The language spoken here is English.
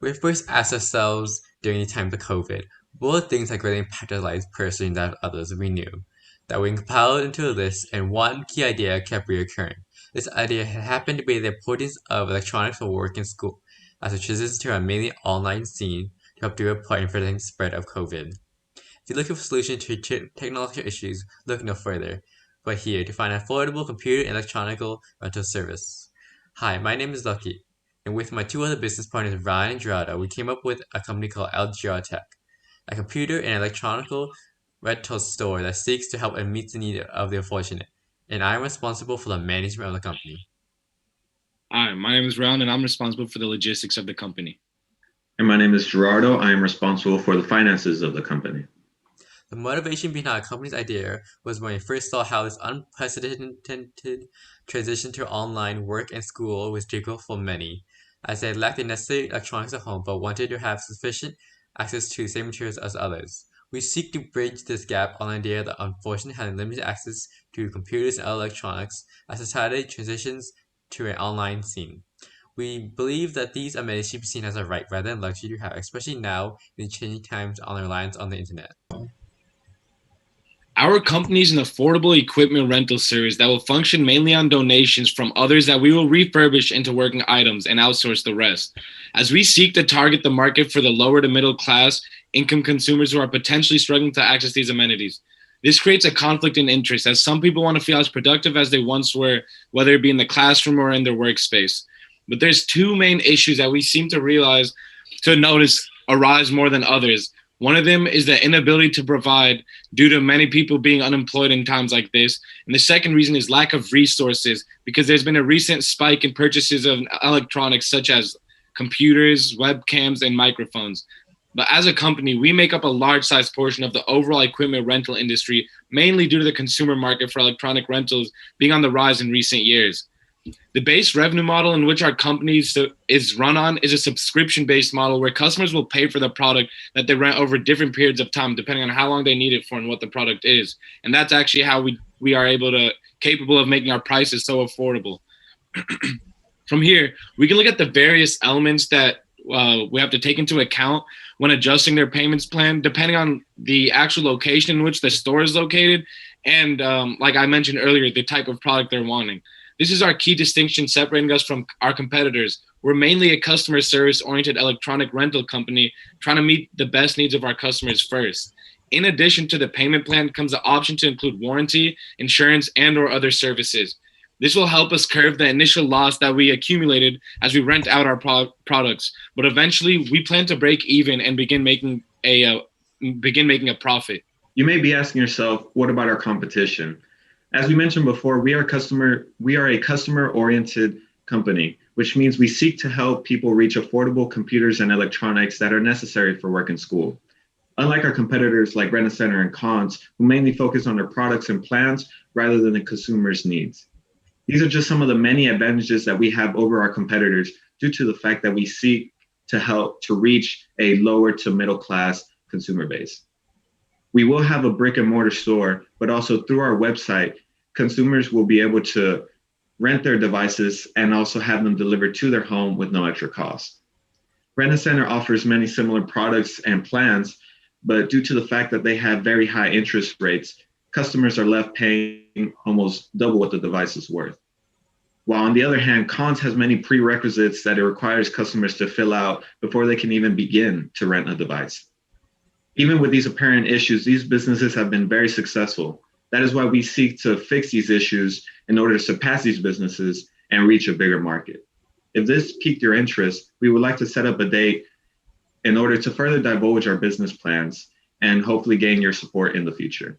We first asked ourselves during the times of COVID, what were things that greatly impacted our lives personally and that of others we knew? That we compiled into a list, and one key idea kept reoccurring. This idea happened to be the importance of electronics for work and school, as we transitioned to a mainly online scene to help do a part in preventing the spread of COVID. If you're looking for solutions to technological issues, look no further, but here to find an affordable computer and electronical rental service. Hi, my name is Lucky, and with my two other business partners, Ryan and Gerardo, we came up with a company called LGR Tech, a computer and electronical rental store that seeks to help and meet the need of the unfortunate. And I am responsible for the management of the company. Hi, my name is Ryan, and I'm responsible for the logistics of the company. And my name is Gerardo. I am responsible for the finances of the company. The motivation behind our company's idea was when we first saw how this unprecedented transition to online work and school was difficult for many, as they lacked the necessary electronics at home but wanted to have sufficient access to the same materials as others. We seek to bridge this gap on the idea that unfortunately had limited access to computers and other electronics as society transitions to an online scene. We believe that these amenities should be seen as a right rather than luxury to have, especially now in the changing times on reliance on the internet. Our company is an affordable equipment rental service that will function mainly on donations from others that we will refurbish into working items and outsource the rest. As we seek to target the market for the lower to middle class income consumers who are potentially struggling to access these amenities. This creates a conflict in interest as some people want to feel as productive as they once were, whether it be in the classroom or in their workspace. But there's two main issues that we seem to notice arise more than others. One of them is the inability to provide due to many people being unemployed in times like this. And the second reason is lack of resources because there's been a recent spike in purchases of electronics such as computers, webcams, and microphones. But as a company, we make up a large size portion of the overall equipment rental industry, mainly due to the consumer market for electronic rentals being on the rise in recent years. The base revenue model in which our company is run on is a subscription-based model where customers will pay for the product that they rent over different periods of time, depending on how long they need it for and what the product is. And that's actually how we are capable of making our prices so affordable. From here, we can look at the various elements that we have to take into account when adjusting their payments plan, depending on the actual location in which the store is located, and like I mentioned earlier, the type of product they're wanting. This is our key distinction separating us from our competitors. We're mainly a customer service-oriented electronic rental company trying to meet the best needs of our customers first. In addition to the payment plan comes the option to include warranty, insurance, and/or other services. This will help us curb the initial loss that we accumulated as we rent out our products. But eventually, we plan to break even and begin making a profit. You may be asking yourself, what about our competition? As we mentioned before, we are a customer-oriented company, which means we seek to help people reach affordable computers and electronics that are necessary for work and school. Unlike our competitors like Rent-A-Center and Cons, who mainly focus on their products and plans rather than the consumer's needs. These are just some of the many advantages that we have over our competitors due to the fact that we seek to help to reach a lower to middle class consumer base. We will have a brick and mortar store, but also through our website, consumers will be able to rent their devices and also have them delivered to their home with no extra cost. Rent-A-Center offers many similar products and plans, but due to the fact that they have very high interest rates, customers are left paying almost double what the device is worth. While on the other hand, Cons has many prerequisites that it requires customers to fill out before they can even begin to rent a device. Even with these apparent issues, these businesses have been very successful. That is why we seek to fix these issues in order to surpass these businesses and reach a bigger market. If this piqued your interest, we would like to set up a date in order to further divulge our business plans and hopefully gain your support in the future.